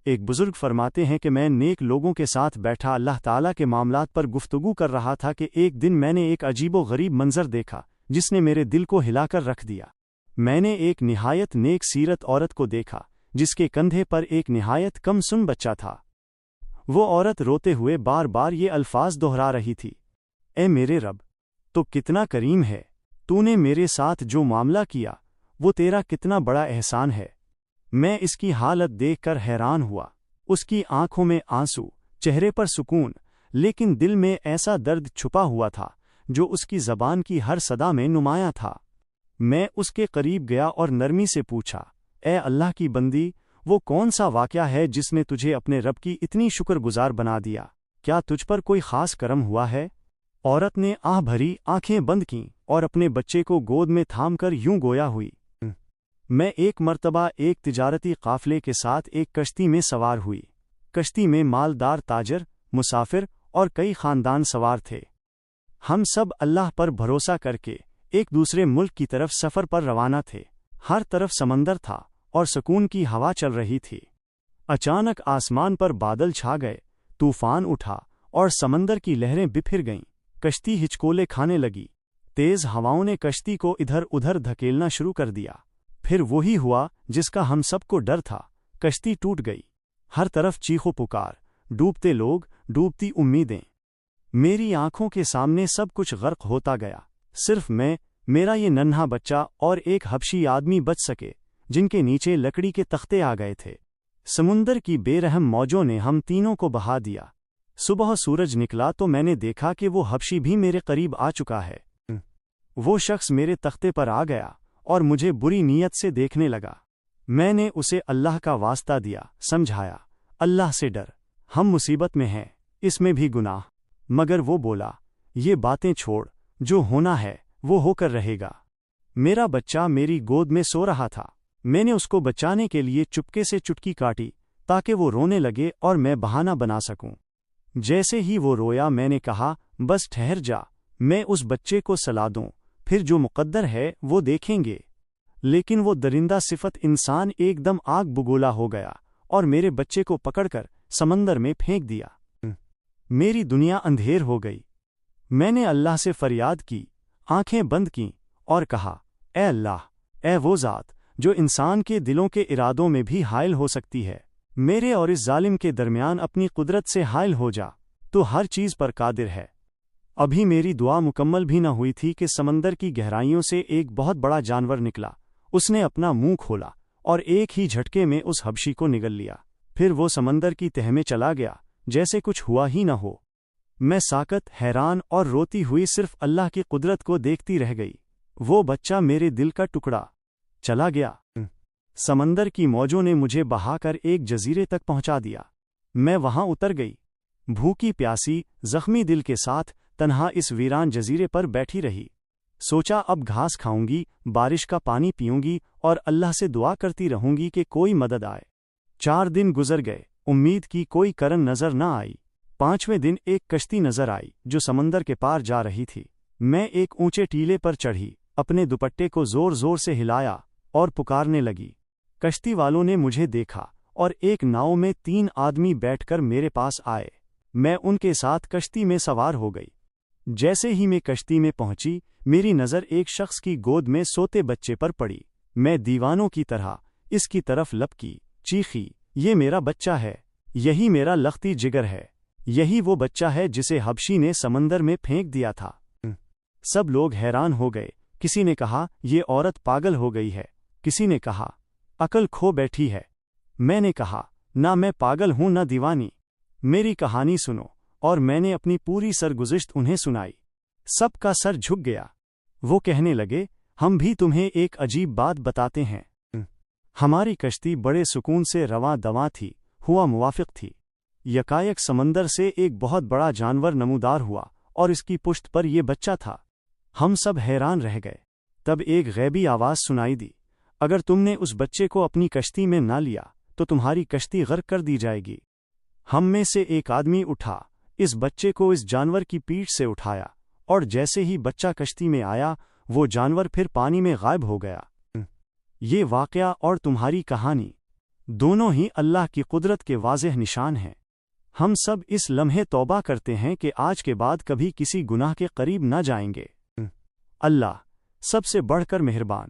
ایک بزرگ فرماتے ہیں کہ میں نیک لوگوں کے ساتھ بیٹھا اللہ تعالیٰ کے معاملات پر گفتگو کر رہا تھا کہ ایک دن میں نے ایک عجیب و غریب منظر دیکھا جس نے میرے دل کو ہلا کر رکھ دیا۔ میں نے ایک نہایت نیک سیرت عورت کو دیکھا جس کے کندھے پر ایک نہایت کم سن بچہ تھا۔ وہ عورت روتے ہوئے بار بار یہ الفاظ دہرا رہی تھی، اے میرے رب، تو کتنا کریم ہے، تو نے میرے ساتھ جو معاملہ کیا وہ تیرا کتنا بڑا احسان ہے۔ میں اس کی حالت دیکھ کر حیران ہوا، اس کی آنکھوں میں آنسو، چہرے پر سکون، لیکن دل میں ایسا درد چھپا ہوا تھا جو اس کی زبان کی ہر صدا میں نمایاں تھا۔ میں اس کے قریب گیا اور نرمی سے پوچھا، اے اللہ کی بندی، وہ کون سا واقعہ ہے جس نے تجھے اپنے رب کی اتنی شکر گزار بنا دیا؟ کیا تجھ پر کوئی خاص کرم ہوا ہے؟ عورت نے آہ بھری آنکھیں بند کیں اور اپنے بچے کو گود میں تھام کر یوں گویا ہوئی، میں ایک مرتبہ ایک تجارتی قافلے کے ساتھ ایک کشتی میں سوار ہوئی۔ کشتی میں مالدار تاجر، مسافر اور کئی خاندان سوار تھے۔ ہم سب اللہ پر بھروسہ کر کے ایک دوسرے ملک کی طرف سفر پر روانہ تھے۔ ہر طرف سمندر تھا اور سکون کی ہوا چل رہی تھی۔ اچانک آسمان پر بادل چھا گئے، طوفان اٹھا اور سمندر کی لہریں بکھر گئیں۔ کشتی ہچکولے کھانے لگی۔ تیز ہواؤں نے کشتی کو ادھر ادھر دھکیلنا شروع کر دیا۔ پھر وہی ہوا جس کا ہم سب کو ڈر تھا، کشتی ٹوٹ گئی۔ ہر طرف چیخو پکار، ڈوبتے لوگ، ڈوبتی امیدیں۔ میری آنکھوں کے سامنے سب کچھ غرق ہوتا گیا۔ صرف میں، میرا یہ ننھا بچہ اور ایک حبشی آدمی بچ سکے جن کے نیچے لکڑی کے تختے آ گئے تھے۔ سمندر کی بے رحم موجوں نے ہم تینوں کو بہا دیا۔ صبح سورج نکلا تو میں نے دیکھا کہ وہ حبشی بھی میرے قریب آ چکا ہے۔ وہ شخص میرے تختے پر آ گیا اور مجھے بری نیت سے دیکھنے لگا۔ میں نے اسے اللہ کا واسطہ دیا، سمجھایا، اللہ سے ڈر، ہم مصیبت میں ہیں، اس میں بھی گناہ۔ مگر وہ بولا، یہ باتیں چھوڑ، جو ہونا ہے وہ ہو کر رہے گا۔ میرا بچہ میری گود میں سو رہا تھا۔ میں نے اس کو بچانے کے لیے چپکے سے چٹکی کاٹی تاکہ وہ رونے لگے اور میں بہانہ بنا سکوں۔ جیسے ہی وہ رویا میں نے کہا، بس ٹھہر جا، میں اس بچے کو سلا دوں، پھر جو مقدر ہے وہ دیکھیں گے۔ لیکن وہ درندہ صفت انسان ایک دم آگ بگولا ہو گیا اور میرے بچے کو پکڑ کر سمندر میں پھینک دیا۔ میری دنیا اندھیر ہو گئی۔ میں نے اللہ سے فریاد کی، آنکھیں بند کیں اور کہا، اے اللہ، اے وہ ذات جو انسان کے دلوں کے ارادوں میں بھی حائل ہو سکتی ہے، میرے اور اس ظالم کے درمیان اپنی قدرت سے حائل ہو جا، تو ہر چیز پر قادر ہے۔ ابھی میری دعا مکمل بھی نہ ہوئی تھی کہ سمندر کی گہرائیوں سے ایک بہت بڑا جانور نکلا۔ اس نے اپنا منہ کھولا اور ایک ہی جھٹکے میں اس حبشی کو نگل لیا۔ پھر وہ سمندر کی تہہ میں چلا گیا جیسے کچھ ہوا ہی نہ ہو۔ میں ساکت، حیران اور روتی ہوئی صرف اللہ کی قدرت کو دیکھتی رہ گئی۔ وہ بچہ میرے دل کا ٹکڑا چلا گیا۔ سمندر کی موجوں نے مجھے بہا کر ایک جزیرے تک پہنچا دیا۔ میں وہاں اتر گئی، بھوکی پیاسی، زخمی دل کے ساتھ تنہا اس ویران جزیرے پر بیٹھی رہی۔ سوچا اب گھاس کھاؤں گی، بارش کا پانی پیوں گی اور اللہ سے دعا کرتی رہوں گی کہ کوئی مدد آئے۔ 4 دن گزر گئے، امید کی کوئی کرن نظر نہ آئی۔ 5ویں دن ایک کشتی نظر آئی جو سمندر کے پار جا رہی تھی۔ میں ایک اونچے ٹیلے پر چڑھی، اپنے دوپٹے کو زور زور سے ہلایا اور پکارنے لگی۔ کشتی والوں نے مجھے دیکھا اور ایک ناؤ میں 3 آدمی بیٹھ کر میرے پاس آئے۔ میں ان کے ساتھ کشتی میں سوار ہو گئی۔ جیسے ہی میں کشتی میں پہنچی، میری نظر ایک شخص کی گود میں سوتے بچے پر پڑی۔ میں دیوانوں کی طرح اس کی طرف لپکی، چیخی، یہ میرا بچہ ہے، یہی میرا لختی جگر ہے، یہی وہ بچہ ہے جسے حبشی نے سمندر میں پھینک دیا تھا۔ سب لوگ حیران ہو گئے۔ کسی نے کہا، یہ عورت پاگل ہو گئی ہے، کسی نے کہا، عقل کھو بیٹھی ہے۔ میں نے کہا، نہ میں پاگل ہوں نہ دیوانی، میری کہانی سنو، اور میں نے اپنی پوری سرگزشت انہیں سنائی۔ سب کا سر جھک گیا۔ وہ کہنے لگے، ہم بھی تمہیں ایک عجیب بات بتاتے ہیں۔ ہماری کشتی بڑے سکون سے رواں دواں تھی، ہوا موافق تھی۔ یکایک سمندر سے ایک بہت بڑا جانور نمودار ہوا اور اس کی پشت پر یہ بچہ تھا۔ ہم سب حیران رہ گئے۔ تب ایک غیبی آواز سنائی دی، اگر تم نے اس بچے کو اپنی کشتی میں نہ لیا تو تمہاری کشتی غرق کر دی جائے گی۔ ہم میں سے ایک آدمی اٹھا، اس بچے کو اس جانور کی پیٹھ سے اٹھایا، اور جیسے ہی بچہ کشتی میں آیا وہ جانور پھر پانی میں غائب ہو گیا۔ یہ واقعہ اور تمہاری کہانی دونوں ہی اللہ کی قدرت کے واضح نشان ہیں۔ ہم سب اس لمحے توبہ کرتے ہیں کہ آج کے بعد کبھی کسی گناہ کے قریب نہ جائیں گے۔ اللہ سب سے بڑھ کر مہربان۔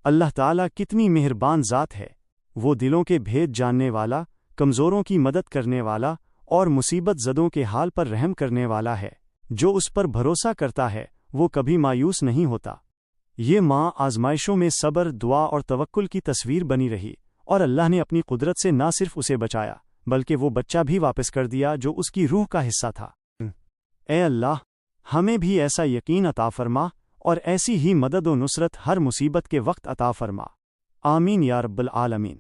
اللہ تعالیٰ کتنی مہربان ذات ہے۔ وہ دلوں کے بھید جاننے والا، کمزوروں کی مدد کرنے والا اور مصیبت زدوں کے حال پر رحم کرنے والا ہے۔ جو اس پر بھروسہ کرتا ہے وہ کبھی مایوس نہیں ہوتا۔ یہ ماں آزمائشوں میں صبر، دعا اور توکل کی تصویر بنی رہی، اور اللہ نے اپنی قدرت سے نہ صرف اسے بچایا بلکہ وہ بچہ بھی واپس کر دیا جو اس کی روح کا حصہ تھا۔ اے اللہ، ہمیں بھی ایسا یقین عطا فرما اور ایسی ہی مدد و نصرت ہر مصیبت کے وقت عطا فرما۔ آمین یا رب العالمین۔